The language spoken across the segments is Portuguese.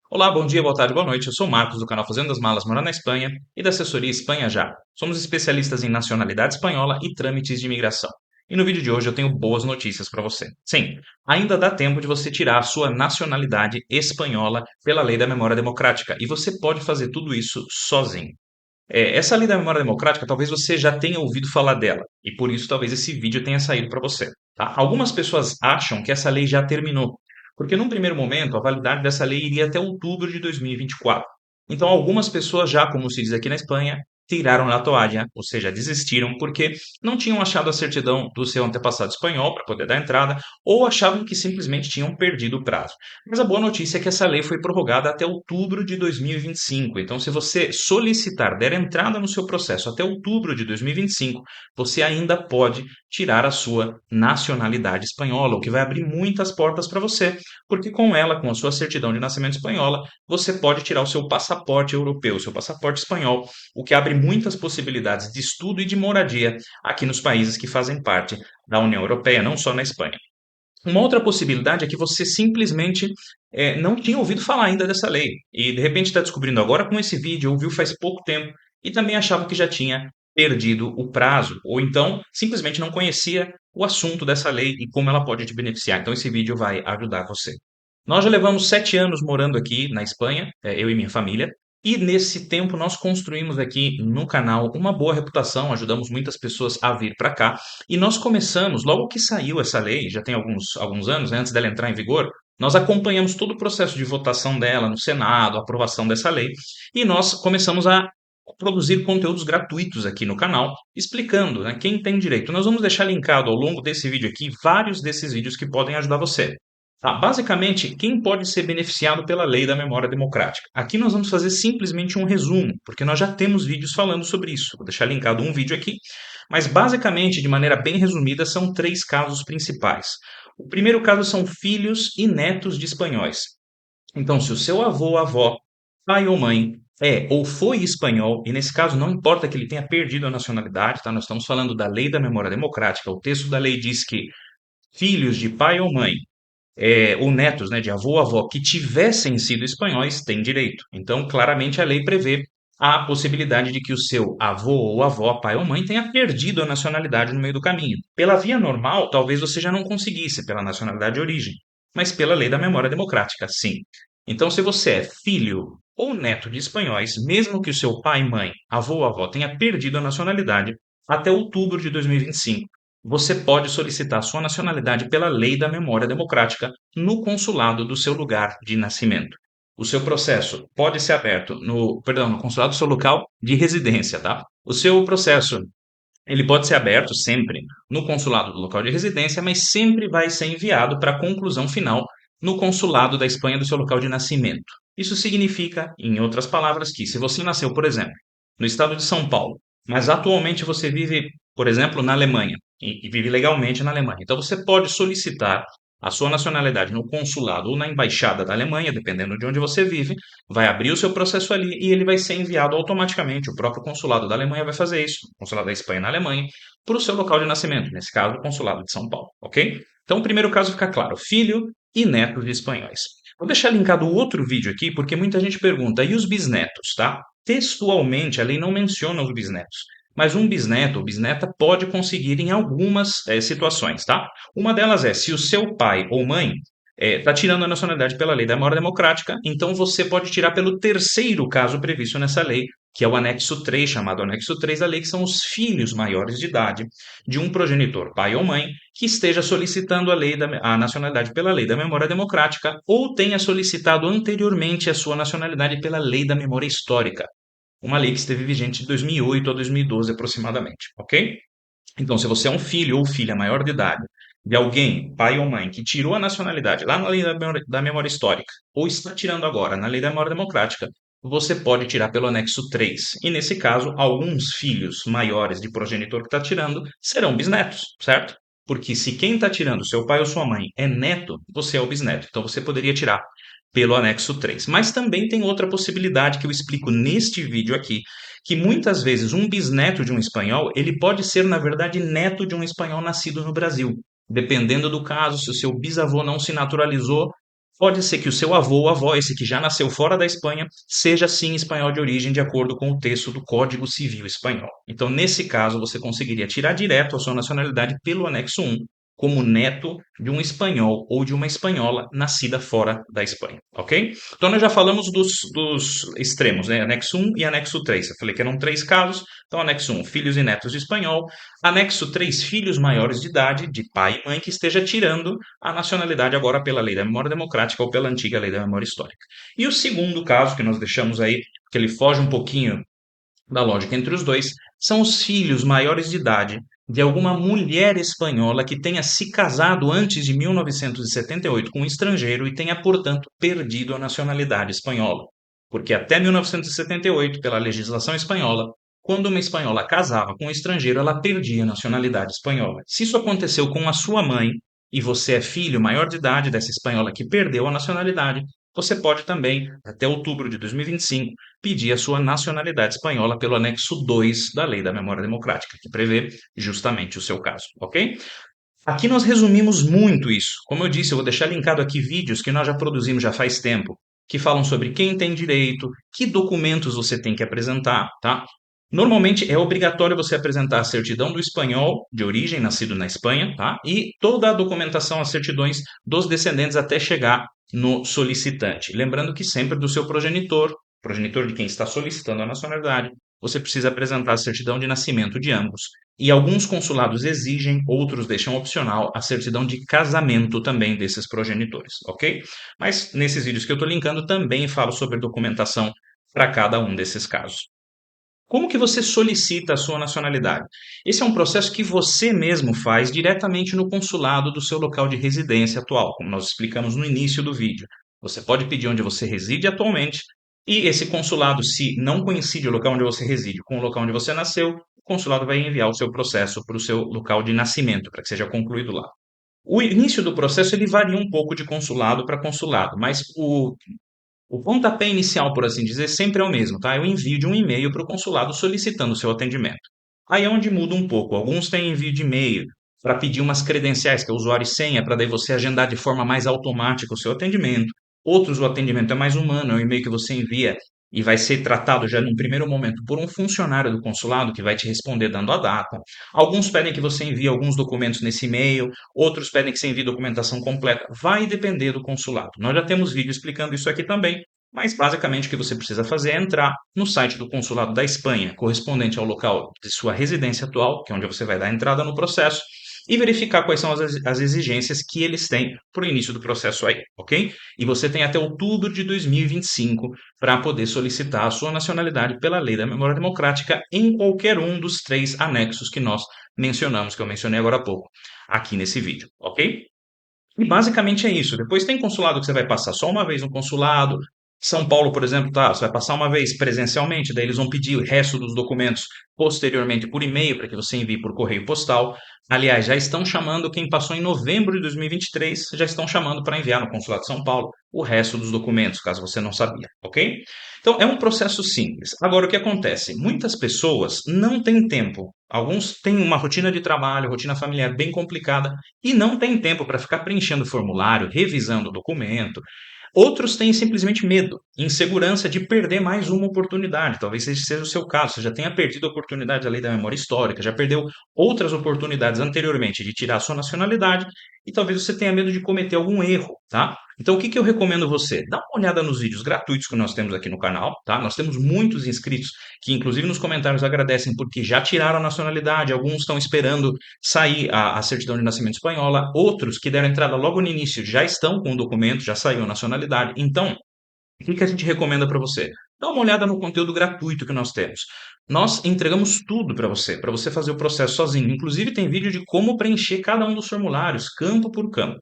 Olá, bom dia, boa tarde, boa noite. Eu sou o Marcos do canal Fazendo as Malas Morar na Espanha e da assessoria Espanha Já. Somos especialistas em nacionalidade espanhola e trâmites de imigração. E no vídeo de hoje eu tenho boas notícias para você. Sim, ainda dá tempo de você tirar a sua nacionalidade espanhola pela lei da memória democrática e você pode fazer tudo isso sozinho. Essa lei da memória democrática, talvez você já tenha ouvido falar dela e por isso talvez esse vídeo tenha saído para você. Tá? Algumas pessoas acham que essa lei já terminou, porque num primeiro momento a validade dessa lei iria até outubro de 2024. Então algumas pessoas já, como se diz aqui na Espanha, tiraram a toalha, ou seja, desistiram porque não tinham achado a certidão do seu antepassado espanhol para poder dar entrada ou achavam que simplesmente tinham perdido o prazo. Mas a boa notícia é que essa lei foi prorrogada até outubro de 2025. Então, se você solicitar, der entrada no seu processo até outubro de 2025, você ainda pode tirar a sua nacionalidade espanhola, o que vai abrir muitas portas para você, porque com ela, com a sua certidão de nascimento espanhola, você pode tirar o seu passaporte europeu, o seu passaporte espanhol, o que abre muitas possibilidades de estudo e de moradia aqui nos países que fazem parte da União Europeia, não só na Espanha. Uma outra possibilidade é que você simplesmente não tinha ouvido falar ainda dessa lei e de repente está descobrindo agora com esse vídeo, ouviu faz pouco tempo e também achava que já tinha perdido o prazo, ou então simplesmente não conhecia o assunto dessa lei e como ela pode te beneficiar. Então esse vídeo vai ajudar você. Nós já levamos 7 anos morando aqui na Espanha, eu e minha família, e nesse tempo nós construímos aqui no canal uma boa reputação, ajudamos muitas pessoas a vir para cá e nós começamos, logo que saiu essa lei, já tem alguns anos, né, antes dela entrar em vigor, nós acompanhamos todo o processo de votação dela no Senado, a aprovação dessa lei, e nós começamos a produzir conteúdos gratuitos aqui no canal, explicando, né, quem tem direito. Nós vamos deixar linkado ao longo desse vídeo aqui vários desses vídeos que podem ajudar você. Tá? Basicamente, quem pode ser beneficiado pela lei da memória democrática? Aqui nós vamos fazer simplesmente um resumo, porque nós já temos vídeos falando sobre isso. Vou deixar linkado um vídeo aqui, mas basicamente, de maneira bem resumida, são três casos principais. O primeiro caso são filhos e netos de espanhóis. Então, se o seu avô ou avó, pai ou mãe, é ou foi espanhol, e nesse caso não importa que ele tenha perdido a nacionalidade, tá? Nós estamos falando da lei da memória democrática. O texto da lei diz que filhos de pai ou mãe ou netos, né, de avô ou avó que tivessem sido espanhóis têm direito. Então, claramente, a lei prevê a possibilidade de que o seu avô ou avó, pai ou mãe, tenha perdido a nacionalidade no meio do caminho. Pela via normal, talvez você já não conseguisse, pela nacionalidade de origem, mas pela lei da memória democrática, sim. Então, se você é filho ou neto de espanhóis, mesmo que o seu pai, mãe, avô ou avó tenha perdido a nacionalidade, até outubro de 2025, você pode solicitar sua nacionalidade pela lei da memória democrática no consulado do seu lugar de nascimento. O seu processo pode ser aberto no consulado do seu local de residência, tá? O seu processo, ele pode ser aberto sempre no consulado do local de residência, mas sempre vai ser enviado para a conclusão final no consulado da Espanha do seu local de nascimento. Isso significa, em outras palavras, que se você nasceu, por exemplo, no estado de São Paulo, mas atualmente você vive, por exemplo, na Alemanha e vive legalmente na Alemanha, então você pode solicitar a sua nacionalidade no consulado ou na embaixada da Alemanha, dependendo de onde você vive, vai abrir o seu processo ali e ele vai ser enviado automaticamente. O próprio consulado da Alemanha vai fazer isso, o consulado da Espanha na Alemanha, para o seu local de nascimento, nesse caso, o consulado de São Paulo, ok? Então, o primeiro caso fica claro: filho e neto de espanhóis. Vou deixar linkado outro vídeo aqui, porque muita gente pergunta, e os bisnetos, tá? Textualmente, a lei não menciona os bisnetos, mas um bisneto ou bisneta pode conseguir em algumas situações, tá? Uma delas é se o seu pai ou mãe está tirando a nacionalidade pela lei da memória democrática, então você pode tirar pelo terceiro caso previsto nessa lei, que é o anexo 3, chamado anexo 3 da lei, que são os filhos maiores de idade de um progenitor, pai ou mãe, que esteja solicitando a nacionalidade pela lei da memória democrática ou tenha solicitado anteriormente a sua nacionalidade pela lei da memória histórica, uma lei que esteve vigente de 2008 a 2012 aproximadamente, ok? Então, se você é um filho ou filha maior de idade de alguém, pai ou mãe, que tirou a nacionalidade lá na lei da memória histórica, ou está tirando agora na lei da memória democrática, você pode tirar pelo anexo 3. E nesse caso, alguns filhos maiores de progenitor que está tirando serão bisnetos, certo? Porque se quem está tirando, seu pai ou sua mãe, é neto, você é o bisneto. Então você poderia tirar pelo anexo 3. Mas também tem outra possibilidade que eu explico neste vídeo aqui, que muitas vezes um bisneto de um espanhol, ele pode ser, na verdade, neto de um espanhol nascido no Brasil. Dependendo do caso, se o seu bisavô não se naturalizou, Pode ser que o seu avô ou avó, esse que já nasceu fora da Espanha, seja sim espanhol de origem, de acordo com o texto do Código Civil Espanhol. Então, nesse caso, você conseguiria tirar direto a sua nacionalidade pelo anexo 1, como neto de um espanhol ou de uma espanhola nascida fora da Espanha, ok? Então, nós já falamos dos extremos, né? Anexo 1 e anexo 3. Eu falei que eram três casos. Então, anexo 1, filhos e netos de espanhol. Anexo 3, filhos maiores de idade, de pai e mãe, que esteja tirando a nacionalidade agora pela lei da memória democrática ou pela antiga lei da memória histórica. E o segundo caso que nós deixamos aí, que ele foge um pouquinho da lógica entre os dois, são os filhos maiores de idade de alguma mulher espanhola que tenha se casado antes de 1978 com um estrangeiro e tenha, portanto, perdido a nacionalidade espanhola. Porque até 1978, pela legislação espanhola, quando uma espanhola casava com um estrangeiro, ela perdia a nacionalidade espanhola. Se isso aconteceu com a sua mãe e você é filho maior de idade dessa espanhola que perdeu a nacionalidade, você pode também, até outubro de 2025, pedir a sua nacionalidade espanhola pelo anexo 2 da Lei da Memória Democrática, que prevê justamente o seu caso, ok? Aqui nós resumimos muito isso. Como eu disse, eu vou deixar linkado aqui vídeos que nós já produzimos já faz tempo, que falam sobre quem tem direito, que documentos você tem que apresentar, tá? Normalmente é obrigatório você apresentar a certidão do espanhol de origem, nascido na Espanha, tá? E toda a documentação, as certidões dos descendentes até chegar no solicitante. Lembrando que sempre do seu progenitor, progenitor de quem está solicitando a nacionalidade, você precisa apresentar a certidão de nascimento de ambos. E alguns consulados exigem, outros deixam opcional a certidão de casamento também desses progenitores, ok? Mas nesses vídeos que eu estou linkando também falo sobre documentação para cada um desses casos. Como que você solicita a sua nacionalidade? Esse é um processo que você mesmo faz diretamente no consulado do seu local de residência atual, como nós explicamos no início do vídeo. Você pode pedir onde você reside atualmente, e esse consulado, se não coincide o local onde você reside com o local onde você nasceu, o consulado vai enviar o seu processo para o seu local de nascimento, para que seja concluído lá. O início do processo ele varia um pouco de consulado para consulado, mas o pontapé inicial, por assim dizer, sempre é o mesmo, tá? Eu envio de um e-mail para o consulado solicitando o seu atendimento. Aí é onde muda um pouco. Alguns têm envio de e-mail para pedir umas credenciais, que é usuário e senha, para daí você agendar de forma mais automática o seu atendimento. Outros, o atendimento é mais humano, é um e-mail que você envia e vai ser tratado já num primeiro momento por um funcionário do consulado que vai te responder dando a data. Alguns pedem que você envie alguns documentos nesse e-mail, outros pedem que você envie documentação completa. Vai depender do consulado. Nós já temos vídeo explicando isso aqui também, mas basicamente o que você precisa fazer é entrar no site do consulado da Espanha, correspondente ao local de sua residência atual, que é onde você vai dar entrada no processo, e verificar quais são as exigências que eles têm para o início do processo aí, ok? E você tem até outubro de 2025 para poder solicitar a sua nacionalidade pela lei da memória democrática em qualquer um dos três anexos que nós mencionamos, que eu mencionei agora há pouco, aqui nesse vídeo, ok? E basicamente é isso. Depois tem consulado que você vai passar só uma vez no consulado. São Paulo, por exemplo, tá, você vai passar uma vez presencialmente, daí eles vão pedir o resto dos documentos posteriormente por e-mail para que você envie por correio postal. Aliás, já estão chamando quem passou em novembro de 2023, já estão chamando para enviar no consulado de São Paulo o resto dos documentos, caso você não sabia, ok? Então é um processo simples. Agora o que acontece? Muitas pessoas não têm tempo. Alguns têm uma rotina de trabalho, rotina familiar bem complicada e não têm tempo para ficar preenchendo formulário, revisando o documento. Outros têm simplesmente medo, insegurança de perder mais uma oportunidade. Talvez esse seja o seu caso. Você já tenha perdido a oportunidade da lei da memória histórica, já perdeu outras oportunidades anteriormente de tirar a sua nacionalidade e talvez você tenha medo de cometer algum erro, tá? Então, o que que eu recomendo você? Dá uma olhada nos vídeos gratuitos que nós temos aqui no canal, tá? Nós temos muitos inscritos que, inclusive, nos comentários agradecem porque já tiraram a nacionalidade, alguns estão esperando sair a certidão de nascimento espanhola, outros que deram entrada logo no início já estão com o documento, já saiu a nacionalidade. Então, o que que a gente recomenda para você? Dá uma olhada no conteúdo gratuito que nós temos. Nós entregamos tudo para você fazer o processo sozinho. Inclusive, tem vídeo de como preencher cada um dos formulários, campo por campo.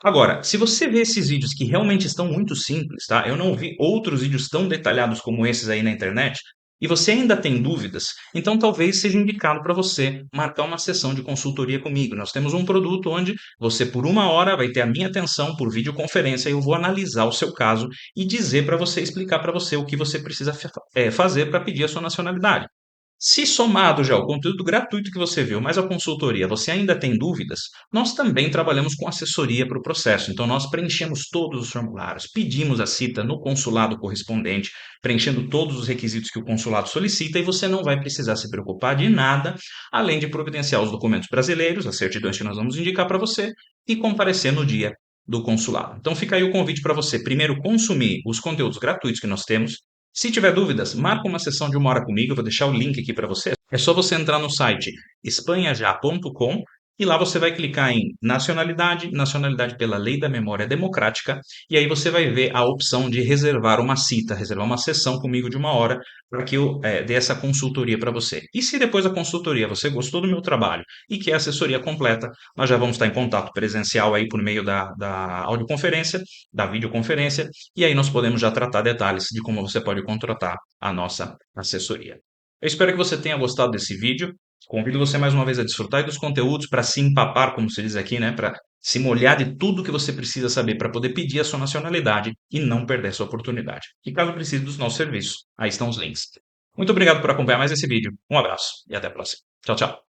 Agora, se você vê esses vídeos que realmente estão muito simples, tá? Eu não vi outros vídeos tão detalhados como esses aí na internet, e você ainda tem dúvidas, então talvez seja indicado para você marcar uma sessão de consultoria comigo. Nós temos um produto onde você, por uma hora, vai ter a minha atenção por videoconferência e eu vou analisar o seu caso e dizer para você, explicar para você o que você precisa fazer para pedir a sua nacionalidade. Se somado já o conteúdo gratuito que você viu, mais a consultoria, você ainda tem dúvidas, nós também trabalhamos com assessoria para o processo. Então, nós preenchemos todos os formulários, pedimos a cita no consulado correspondente, preenchendo todos os requisitos que o consulado solicita, e você não vai precisar se preocupar de nada, além de providenciar os documentos brasileiros, as certidões que nós vamos indicar para você, e comparecer no dia do consulado. Então, fica aí o convite para você, primeiro, consumir os conteúdos gratuitos que nós temos. Se tiver dúvidas, marca uma sessão de 1 hora comigo, eu vou deixar o link aqui para você. É só você entrar no site espanhajá.com e lá você vai clicar em nacionalidade, nacionalidade pela lei da memória democrática, e aí você vai ver a opção de reservar uma cita, reservar uma sessão comigo de 1 hora para que eu dê essa consultoria para você. E se depois da consultoria você gostou do meu trabalho e quer assessoria completa, nós já vamos estar em contato presencial aí por meio da audioconferência, da videoconferência, e aí nós podemos já tratar detalhes de como você pode contratar a nossa assessoria. Eu espero que você tenha gostado desse vídeo. Convido você mais uma vez a desfrutar dos conteúdos para se empapar, como se diz aqui, né? Para se molhar de tudo que você precisa saber para poder pedir a sua nacionalidade e não perder essa oportunidade. E caso precise dos nossos serviços, aí estão os links. Muito obrigado por acompanhar mais esse vídeo. Um abraço e até a próxima. Tchau, tchau.